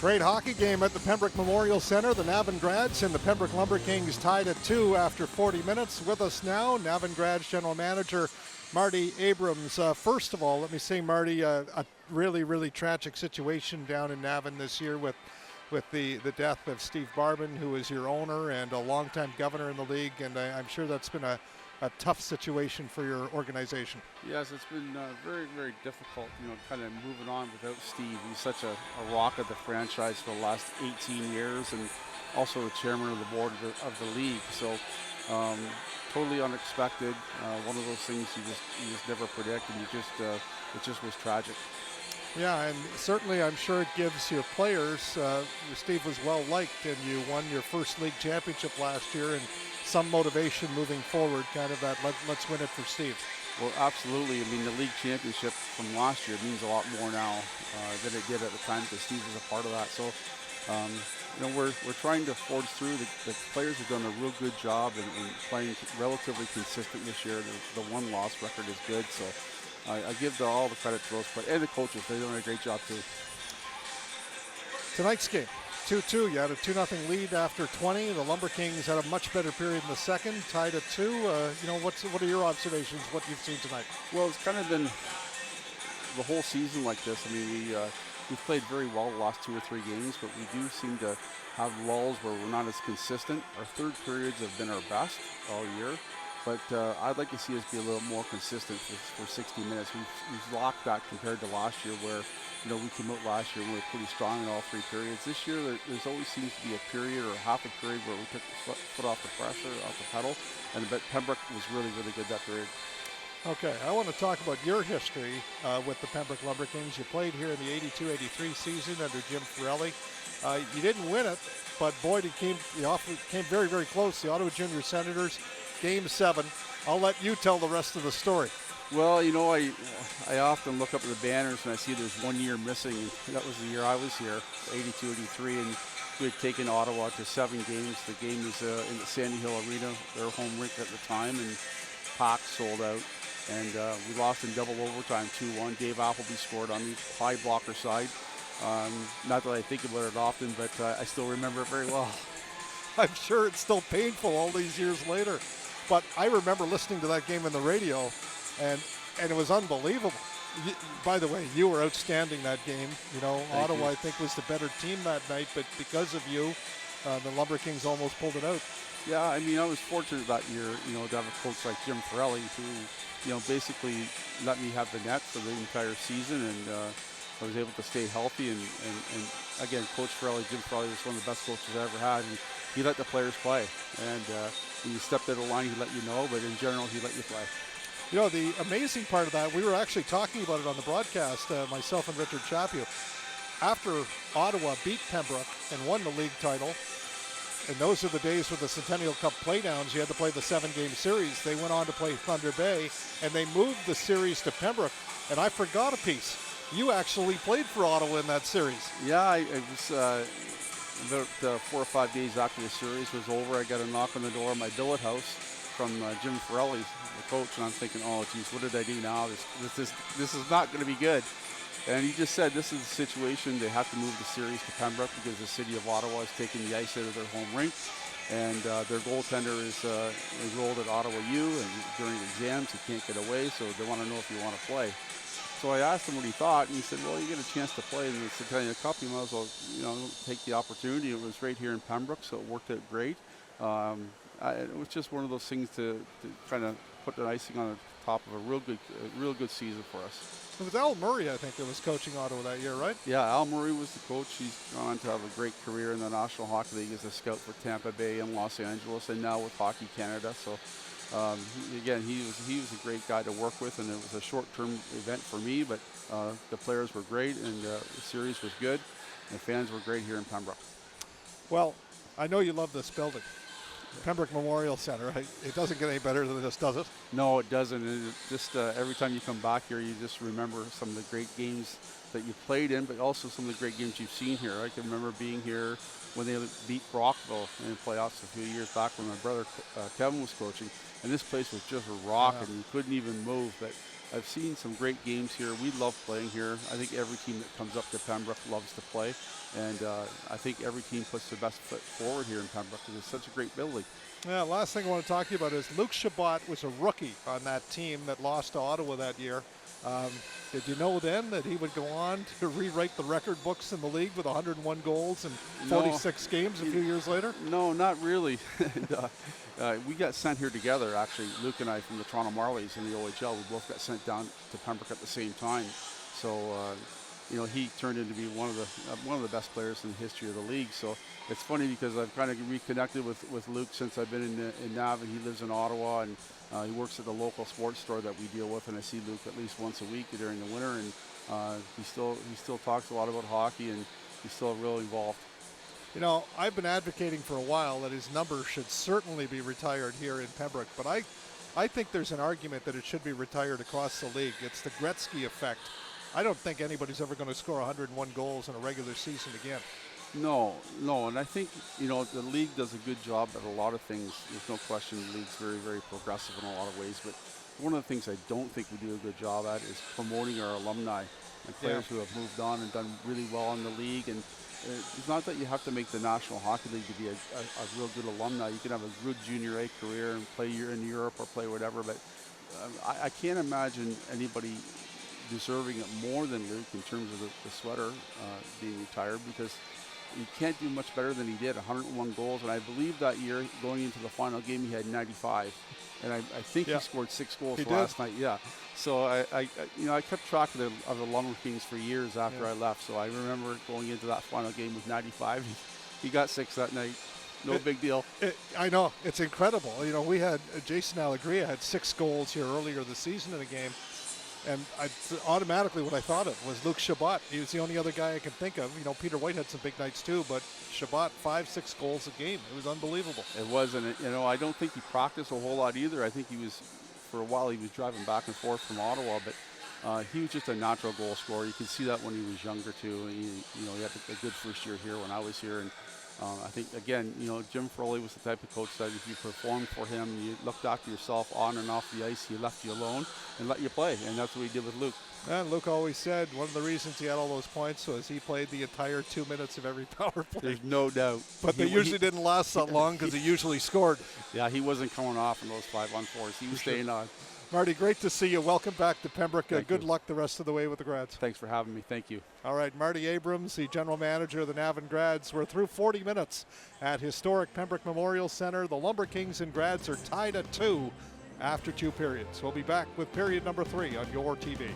Great hockey game at the Pembroke Memorial Center. The Navan Grads and the Pembroke Lumber Kings tied at 2 after 40 minutes. With us now, Navan Grads General Manager Marty Abrams. First of all, let me say, Marty, a really, really tragic situation down in Navan this year with the death of Steve Barban, who is your owner and a longtime governor in the league, and I'm sure that's been a tough situation for your organization. Yes, it's been very, very difficult, kind of moving on without Steve. He's such a rock of the franchise for the last 18 years and also the chairman of the board of the league. So totally unexpected. One of those things you just never predict, and it just was tragic. Yeah, and certainly I'm sure it gives your players, Steve was well liked, and you won your first league championship last year, and some motivation moving forward, kind of that let's win it for Steve. Well, absolutely. I mean, the league championship from last year means a lot more now than it did at the time, because Steve was a part of that. So, we're trying to forge through. The players have done a real good job in playing relatively consistent this year. The one-loss record is good, so I give all the credit to those players and the coaches. They're doing a great job too. Tonight's game, 2-2. You had a 2-0 lead after 20. The Lumber Kings had a much better period in the second, tied at 2. What are your observations, what you've seen tonight? Well, it's kind of been the whole season like this. I mean, we've played very well the last 2 or 3 games, but we do seem to have lulls where we're not as consistent. Our third periods have been our best all year. But I'd like to see us be a little more consistent for 60 minutes. We've locked that compared to last year, where we came out last year and we were pretty strong in all 3 periods. This year, there's always seems to be a period or half a period where we took the foot off the pressure, off the pedal, and Pembroke was really, really good that period. Okay, I want to talk about your history with the Pembroke Lumber Kings. You played here in the 82-83 season under Jim Farelli. You didn't win it, but boy, it came very, very close. The Ottawa Junior Senators, Game 7. I'll let you tell the rest of the story. Well, I often look up at the banners and I see there's 1 year missing. That was the year I was here, 82-83, and we had taken Ottawa to 7 games. The game was in the Sandy Hill Arena, their home rink at the time, and Pack sold out. And we lost in double overtime, 2-1. Dave Appleby scored on the high blocker side. Not that I think about it often, but I still remember it very well. I'm sure it's still painful all these years later. But I remember listening to that game on the radio, and it was unbelievable. By the way, you were outstanding that game. Ottawa, I think, was the better team that night, but because of you, the Lumber Kings almost pulled it out. Yeah, I mean, I was fortunate that year, to have a coach like Jim Farelli, who, basically let me have the net for the entire season, and I was able to stay healthy. And again, Coach Farelli, Jim Farelli, was one of the best coaches I ever had. And he let the players play. And when you stepped out of the line, he let you know, but in general, he let you play. The amazing part of that, we were actually talking about it on the broadcast, myself and Richard Chaput. After Ottawa beat Pembroke and won the league title, and those are the days with the Centennial Cup playdowns, you had to play the 7-game series. They went on to play Thunder Bay, and they moved the series to Pembroke. And I forgot a piece. You actually played for Ottawa in that series. Yeah, it was about 4 or 5 days after the series was over. I got a knock on the door of my billet house from Jim Farelli, the coach, and I'm thinking, oh, geez, what did I do now? This is not going to be good. And he just said, this is the situation. They have to move the series to Pembroke because the city of Ottawa is taking the ice out of their home rink. And their goaltender is enrolled at Ottawa U, and during exams, he can't get away, so they want to know if you want to play. So I asked him what he thought, and he said, well, you get a chance to play in the Centennial Cup, you might as well, take the opportunity. It was right here in Pembroke, so it worked out great. It was just one of those things to kind of put the icing on the top of a real good season for us. It was Al Murray, I think, that was coaching Ottawa that year, right? Yeah, Al Murray was the coach. He's gone on to have a great career in the National Hockey League as a scout for Tampa Bay and Los Angeles, and now with Hockey Canada. So, he was a great guy to work with, and it was a short-term event for me, but the players were great, and the series was good, and the fans were great here in Pembroke. Well, I know you love this building. Pembroke Memorial Center. It doesn't get any better than this, does it? No, it doesn't. It just every time you come back here, you just remember some of the great games that you played in, but also some of the great games you've seen here. I can remember being here when they beat Brockville in the playoffs a few years back when my brother Kevin was coaching, and this place was just a rock, and you couldn't even move. But I've seen some great games here. We love playing here. I think every team that comes up to Pembroke loves to play. And I think every team puts their best foot forward here in Pembroke because it's such a great building. Yeah, last thing I want to talk to you about is Luke Chabot was a rookie on that team that lost to Ottawa that year. Did you know then that he would go on to rewrite the record books in the league with 101 goals in 46 games a few years later? No, not really. And, we got sent here together, actually, Luke and I, from the Toronto Marlies in the OHL. We both got sent down to Pembroke at the same time. So, he turned into be one of the best players in the history of the league. So it's funny because I've kind of reconnected with Luke since I've been in Navan. He lives in Ottawa, and he works at the local sports store that we deal with. And I see Luke at least once a week during the winter, and he still talks a lot about hockey, and he's still really involved. I've been advocating for a while that his number should certainly be retired here in Pembroke, but I think there's an argument that it should be retired across the league. It's the Gretzky effect. I don't think anybody's ever going to score 101 goals in a regular season again. No, and I think, the league does a good job at a lot of things. There's no question the league's very, very progressive in a lot of ways, but one of the things I don't think we do a good job at is promoting our alumni and players who have moved on and done really well in the league. And it's not that you have to make the National Hockey League to be a real good alumni. You can have a good junior A career and play in Europe or play whatever, but I can't imagine anybody deserving it more than Luke in terms of the sweater being retired, because he can't do much better than he did. 101 goals, and I believe that year going into the final game he had 95, and I think he scored 6 goals last night. Yeah, so I kept track of the Lumber Kings for years after I left, so I remember going into that final game with 95. He got 6 that night. No big deal. I know, it's incredible. We had Jason Allegria had 6 goals here earlier this season in a game. And automatically what I thought of was Luke Chabot. He was the only other guy I can think of. Peter White had some big nights too, but Chabot, 5-6 goals a game. It was unbelievable. It was, and I don't think he practiced a whole lot either. I think for a while he was driving back and forth from Ottawa, but he was just a natural goal scorer. You can see that when he was younger too. He had a good first year here when I was here, and I think, again, Jim Farelli was the type of coach that if you performed for him, you looked after yourself on and off the ice, he left you alone and let you play. And that's what he did with Luke. And Luke always said one of the reasons he had all those points was he played the entire 2 minutes of every power play. There's no doubt. But they usually didn't last that long because he usually scored. Yeah, he wasn't coming off in those 5-on-4s. He was staying on. Marty, great to see you. Welcome back to Pembroke. Good luck the rest of the way with the Grads. Thanks for having me. Thank you. All right, Marty Abrams, the general manager of the Navan Grads. We're through 40 minutes at historic Pembroke Memorial Center. The Lumber Kings and Grads are tied at 2 after 2 periods. We'll be back with period number 3 on your TV.